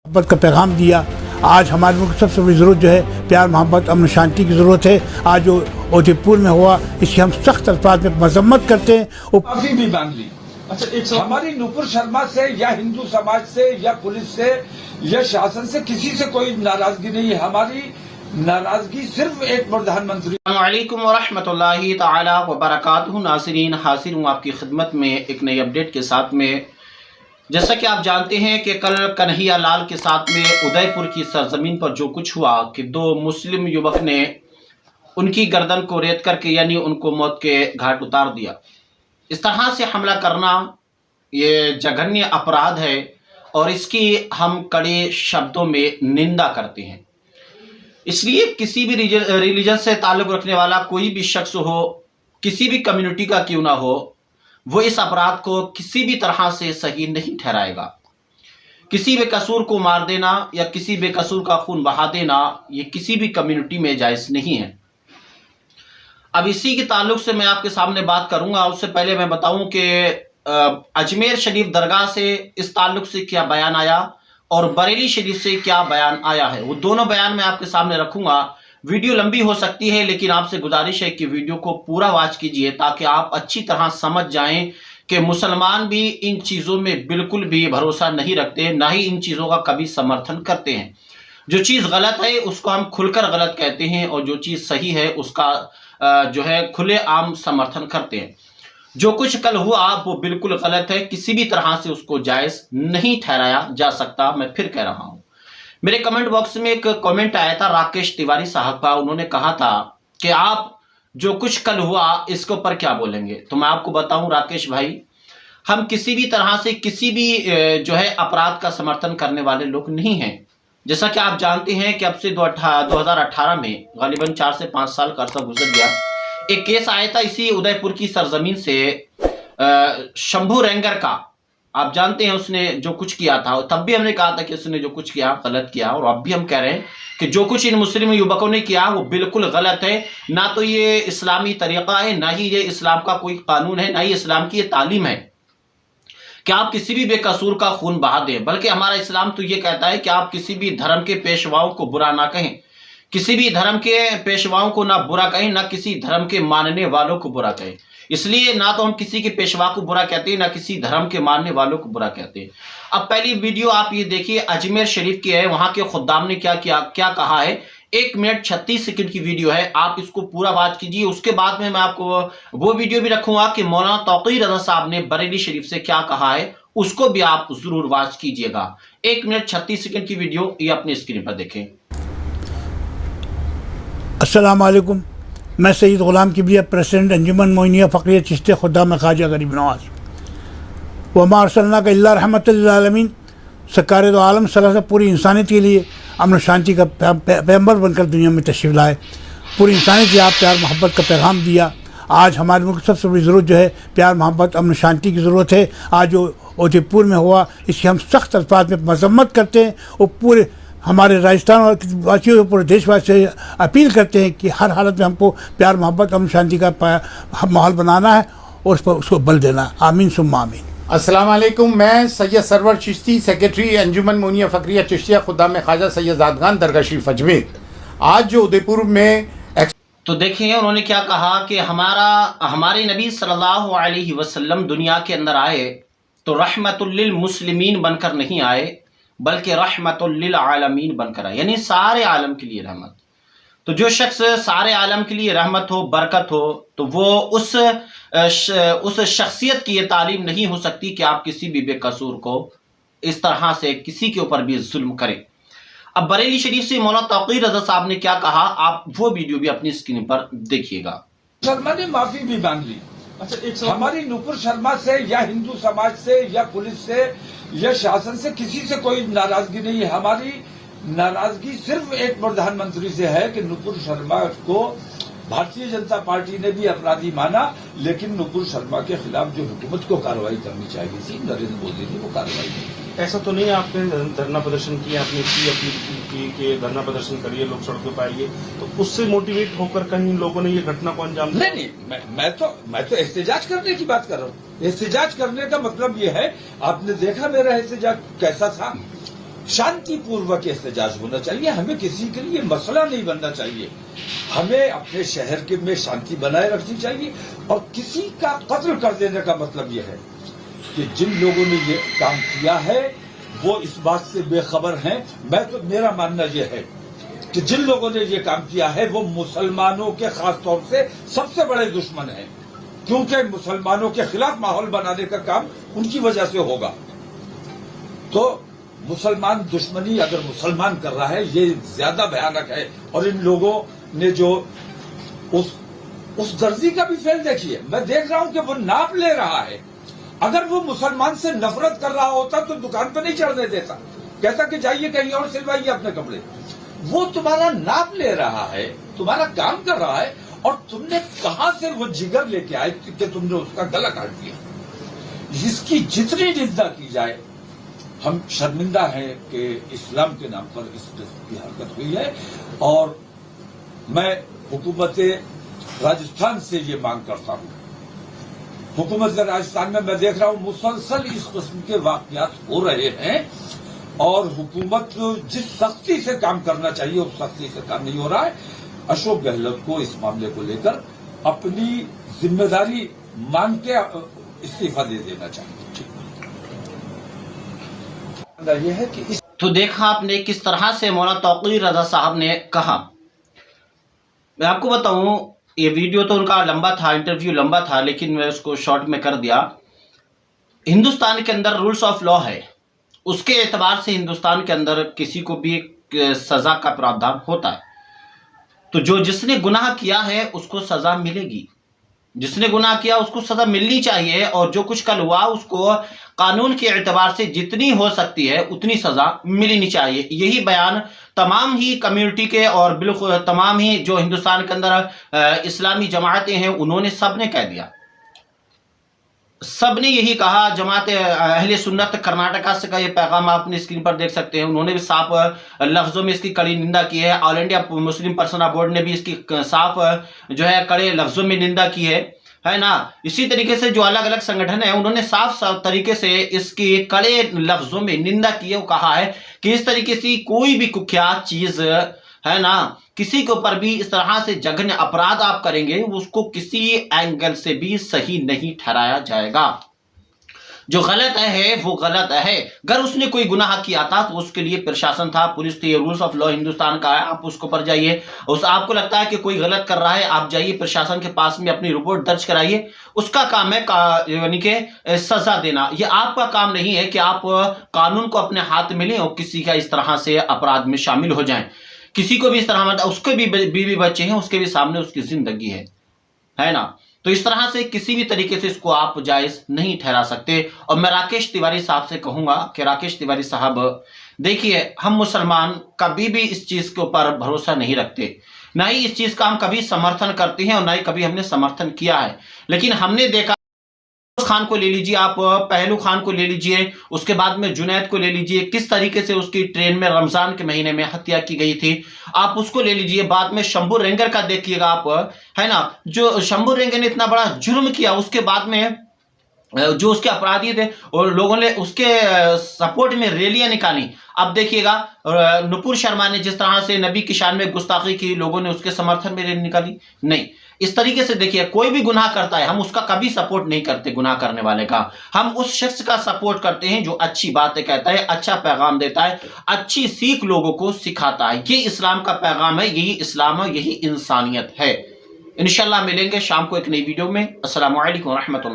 मोहब्बत का पैगाम दिया। आज हमारे मुल्क की सबसे बड़ी ज़रूरत जो है प्यार मोहब्बत अमन शांति की ज़रूरत है। आज जो उदयपुर में हुआ इसकी हम सख्त अल्फाज में मजम्मत करते हैं। माफी भी मांग ली। अच्छा, हमारी नुपुर शर्मा से या हिंदू समाज से या पुलिस से या शासन से किसी से कोई नाराजगी नहीं है। हमारी नाराजगी सिर्फ एक प्रधानमंत्री। अस्सलामु अलैकुम वरहमतुल्लाहि ताला वबरकातुहू। नाज़रीन, हाजिर हूँ आपकी खिदमत में एक नई अपडेट के साथ में। जैसा कि आप जानते हैं कि कल कन्हैया लाल के साथ में उदयपुर की सरजमीन पर जो कुछ हुआ कि दो मुस्लिम युवक ने उनकी गर्दन को रेत करके यानी उनको मौत के घाट उतार दिया। इस तरह से हमला करना ये जघन्य अपराध है और इसकी हम कड़े शब्दों में निंदा करते हैं। इसलिए किसी भी रिलीजन से ताल्लुक़ रखने वाला कोई भी शख्स हो, किसी भी कम्युनिटी का क्यों ना हो, वो इस अपराध को किसी भी तरह से सही नहीं ठहराएगा। किसी बेकसूर को मार देना या किसी बेकसूर का खून बहा देना ये किसी भी कम्युनिटी में जायज़ नहीं है। अब इसी के ताल्लुक से मैं आपके सामने बात करूंगा। उससे पहले मैं बताऊं कि अजमेर शरीफ दरगाह से इस ताल्लुक से क्या बयान आया और बरेली शरीफ से क्या बयान आया है, वो दोनों बयान मैं आपके सामने रखूंगा। वीडियो लंबी हो सकती है लेकिन आपसे गुजारिश है कि वीडियो को पूरा वॉच कीजिए ताकि आप अच्छी तरह समझ जाएं कि मुसलमान भी इन चीज़ों में बिल्कुल भी भरोसा नहीं रखते, ना ही इन चीज़ों का कभी समर्थन करते हैं। जो चीज़ गलत है उसको हम खुलकर गलत कहते हैं और जो चीज़ सही है उसका जो है खुले आम समर्थन करते हैं। जो कुछ कल हुआ वो बिल्कुल गलत है, किसी भी तरह से उसको जायज़ नहीं ठहराया जा सकता। मैं फिर कह रहा हूँ। मेरे कमेंट बॉक्स में एक कमेंट आया था राकेश तिवारी साहब का। उन्होंने कहा था कि आप जो कुछ कल हुआ इसके ऊपर क्या बोलेंगे। तो मैं आपको बताऊं राकेश भाई, हम किसी भी तरह से किसी भी जो है अपराध का समर्थन करने वाले लोग नहीं हैं। जैसा कि आप जानते हैं कि अब से 2018 में गालिबन 4 से 5 साल का अर्सा गुजर गया। एक केस आया था इसी उदयपुर की सरजमीन से शंभू रेंगर का। आप जानते हैं उसने जो कुछ किया था, तब भी हमने कहा था कि उसने जो कुछ किया गलत किया और अब भी हम कह रहे हैं कि जो कुछ इन मुस्लिम युवकों ने किया वो बिल्कुल गलत है। ना तो ये इस्लामी तरीक़ा है, ना ही ये इस्लाम का कोई कानून है, ना ही इस्लाम की ये तालीम है कि आप किसी भी बेकसूर का खून बहा दें। बल्कि हमारा इस्लाम तो ये कहता है कि आप किसी भी धर्म के पेशवाओं को बुरा ना कहें, किसी भी धर्म के पेशवाओं को ना बुरा कहें, ना किसी धर्म के मानने वालों को बुरा कहें। इसलिए ना तो हम किसी के पेशवा को बुरा कहते हैं, ना किसी धर्म के मानने वालों को बुरा कहते हैं। अब पहली वीडियो आप ये देखिए, अजमेर शरीफ की है। वहां के खुद्दाम ने क्या कहा है। 1 मिनट 36 सेकंड की वीडियो है, आप इसको पूरा वॉच कीजिए। उसके बाद में मैं आपको वो वीडियो भी रखूंगा कि मौलाना तौकीर रज़ा साहब ने बरेली शरीफ से क्या कहा है, उसको भी आप जरूर वॉच कीजिएगा। 1 मिनट 36 सेकंड की वीडियो ये अपनी स्क्रीन पर देखें। अस्सलाम वालेकुम, मैं सैयद ग़ुलाम किबरिया, प्रेसिडेंट अंजुमन मोइनिया फ़क़रिया चिश्तिया खुद्दाम ख्वाजा गरीब नवाज़। वमा अर्सलनाका इल्ला रहमतल लिल आलमीन, सरकार दो आलम सल्लल्लाहु अलैहि वसल्लम पूरी इंसानियत के लिए अमन शांति का पैगंबर बनकर दुनिया में तशरीफ़ लाए। पूरी इंसानियत के आप प्यार मोहब्बत का पैगाम दिया। आज हमारे मुल्क की सबसे बड़ी ज़रूरत जो है प्यार मोहब्बत अमन शांति की ज़रूरत है। आज जो उदयपुर में हुआ इसकी हम सख्त अल्फाज में मजम्मत करते हैं और पूरे हमारे राजस्थान वासियों पूरे देशवासियों से अपील करते हैं कि हर हालत में हमको प्यार मोहब्बत अमन शांति का माहौल बनाना है और उस पर उसको बल देना है। आमीन सुम्मा आमीन। अस्सलाम वालेकुम, मैं सैयद सरवर चिश्ती, सेक्रेटरी अंजुमन मोइनिया फ़क़रिया चिश्तिया खुद्दाम ख्वाजा सैयद ज़ादगान दरगाह शरीफ अजमेर। आज जो उदयपुर में तो देखिए उन्होंने क्या कहा कि हमारे नबी सल्लल्लाहु अलैहि वसल्लम दुनिया के अंदर आए तो रहमतुल लिल मुस्लिमीन बनकर नहीं आए बल्कि रहमतुल लिल आलमीन बनकर आए, यानी सारे आलम के लिए रहमत। तो जो शख्स सारे आलम के लिए रहमत हो, बरकत हो, तो वो उस शख्सियत की ये तालीम नहीं हो सकती कि आप किसी भी बेकसूर को इस तरह से किसी के ऊपर भी जुल्म करें। अब बरेली शरीफ से मौलाना तौकीर रज़ा साहब ने क्या कहा, आप वो वीडियो भी अपनी स्क्रीन पर देखिएगा। शर्मा ने माफी भी मांग ली। अच्छा, हमारी नुपुर शर्मा से या हिंदू समाज से या पुलिस से या शासन से किसी से कोई नाराजगी नहीं है। हमारी नाराजगी सिर्फ एक प्रधानमंत्री से है कि नुपुर शर्मा को भारतीय जनता पार्टी ने भी अपराधी माना, लेकिन नुपुर शर्मा के खिलाफ जो हुकूमत को कार्रवाई करनी चाहिए थी नरेंद्र मोदी ने वो कार्रवाई की। ऐसा तो नहीं आपने धरना प्रदर्शन किया, आपने अपील की कि धरना प्रदर्शन करिए, लोग सड़कों पर आइए, तो उससे मोटिवेट होकर कहीं लोगों ने ये घटना को अंजाम दिया? नहीं, मैं तो एहतजाज करने की बात कर रहा हूँ। एहतजाज करने का मतलब ये है, आपने देखा मेरा एहतजाज कैसा था शांतिपूर्वक एहतजाज होना चाहिए। हमें किसी के लिए मसला नहीं बनना चाहिए। हमें अपने शहर के में शांति बनाए रखनी चाहिए। और किसी का कत्ल कर देने का मतलब यह है कि जिन लोगों ने ये काम किया है वो इस बात से बेखबर हैं। मेरा मानना यह है कि जिन लोगों ने ये काम किया है वो मुसलमानों के खास तौर से सबसे बड़े दुश्मन हैं, क्योंकि मुसलमानों के खिलाफ माहौल बनाने का काम उनकी वजह से होगा। तो मुसलमान दुश्मनी अगर मुसलमान कर रहा है ये ज्यादा भयानक है। और इन लोगों ने जो उस दर्जी का भी फेल देखिए, मैं देख रहा हूं कि वो नाप ले रहा है। अगर वो मुसलमान से नफरत कर रहा होता तो दुकान पर नहीं चढ़ने देता, कहता कि जाइए कहीं और सिलवाइए अपने कपड़े। वो तुम्हारा नाप ले रहा है, तुम्हारा काम कर रहा है, और तुमने कहां से वो जिगर लेके आए कि तुमने उसका गला काट दिया। इसकी जितनी निंदा की जाए, हम शर्मिंदा हैं कि इस्लाम के नाम पर इस किस्म की हरकत हुई है। और मैं हुकूमत राजस्थान से ये मांग करता हूं। हुकूमत राजस्थान में मैं देख रहा हूं मुसलसल इस किस्म के वाकयात हो रहे हैं और हुकूमत जिस सख्ती से काम करना चाहिए उस सख्ती से काम नहीं हो रहा है। अशोक गहलोत को इस मामले को लेकर अपनी जिम्मेदारी मान के इस्तीफा दे देना चाहिए। यह है कि तो देखा आपने किस तरह से मौलाना तौकीर रजा साहब ने कहा। मैं आपको बताऊं, ये वीडियो तो उनका लंबा था, इंटरव्यू लंबा था, लेकिन मैं उसको शॉर्ट में कर दिया। हिंदुस्तान के अंदर रूल्स ऑफ लॉ है, उसके एतबार से हिंदुस्तान के अंदर किसी को भी एक सजा का प्रावधान होता है। तो जिसने गुनाह किया है उसको सजा मिलेगी, जिसने गुनाह किया उसको सजा मिलनी चाहिए। और जो कुछ कल हुआ उसको कानून के एतबार से जितनी हो सकती है उतनी सजा मिलनी चाहिए। यही बयान तमाम ही कम्युनिटी के और बिल्कुल तमाम ही जो हिंदुस्तान के अंदर इस्लामी जमातें हैं उन्होंने सबने कह दिया, सबने यही कहा। जमात अहले सुन्नत कर्नाटका से का ये पैगाम आप अपनी स्क्रीन पर देख सकते हैं, उन्होंने भी साफ लफ्जों में इसकी कड़ी निंदा की है। All India Muslim personal board ने भी इसकी साफ जो है कड़े लफ्जों में निंदा की है ना। इसी तरीके से जो अलग अलग संगठन है उन्होंने साफ तरीके से इसकी कड़े लफ्जों में निंदा की है। वो कहा है कि इस तरीके से कोई भी कुख्यात चीज है ना, किसी के ऊपर भी इस तरह से जघन्य अपराध आप करेंगे उसको किसी एंगल से भी सही नहीं ठहराया जाएगा। जो गलत है वो गलत है। अगर उसने कोई गुनाह किया था तो उसके लिए प्रशासन था, पुलिस थी। रूल्स ऑफ लॉ हिंदुस्तान का है, आप उसके ऊपर जाइए। आपको लगता है कि कोई गलत कर रहा है, आप जाइए प्रशासन के पास में अपनी रिपोर्ट दर्ज कराइए। उसका काम है यानी कि सजा देना। ये आपका काम नहीं है कि आप कानून को अपने हाथ में लें और किसी का इस तरह से अपराध में शामिल हो जाएं। किसी को भी इस तरह, उसके भी बीवी बच्चे हैं, उसके भी सामने उसकी जिंदगी है ना। तो इस तरह से किसी भी तरीके से इसको आप जायज नहीं ठहरा सकते। और मैं राकेश तिवारी साहब से कहूंगा कि राकेश तिवारी साहब देखिए, हम मुसलमान कभी भी इस चीज के ऊपर भरोसा नहीं रखते, ना ही इस चीज का हम कभी समर्थन करते हैं और ना ही कभी हमने समर्थन किया है। लेकिन हमने देखा खान को ले लीजिए, आप पहलू खान को ले लीजिए, उसके बाद में जुनैद को ले लीजिए, किस तरीके से उसकी ट्रेन में रमजान के महीने में हत्या की गई थी, आप उसको ले लीजिए। बाद में शंभू रेंगर का देखिएगा आप, है ना, जो शंभू रेंगर ने इतना बड़ा जुर्म किया, उसके बाद में जो उसके अपराधी थे और लोगों ने उसके सपोर्ट में रैलियां निकाली। अब देखिएगा नुपुर शर्मा ने जिस तरह से नबी की शान में गुस्ताखी की, लोगों ने उसके समर्थन में रैली निकाली। नहीं, इस तरीके से देखिए, कोई भी गुनाह करता है हम उसका कभी सपोर्ट नहीं करते, गुनाह करने वाले का। हम उस शख्स का सपोर्ट करते हैं जो अच्छी बातें कहता है, अच्छा पैगाम देता है, अच्छी सीख लोगों को सिखाता है। ये इस्लाम का पैगाम है, यही इस्लाम है, यही इंसानियत है। इंशाल्लाह मिलेंगे शाम को एक नई वीडियो में। अस्सलामु अलैकुम व रहमतुल्लाह।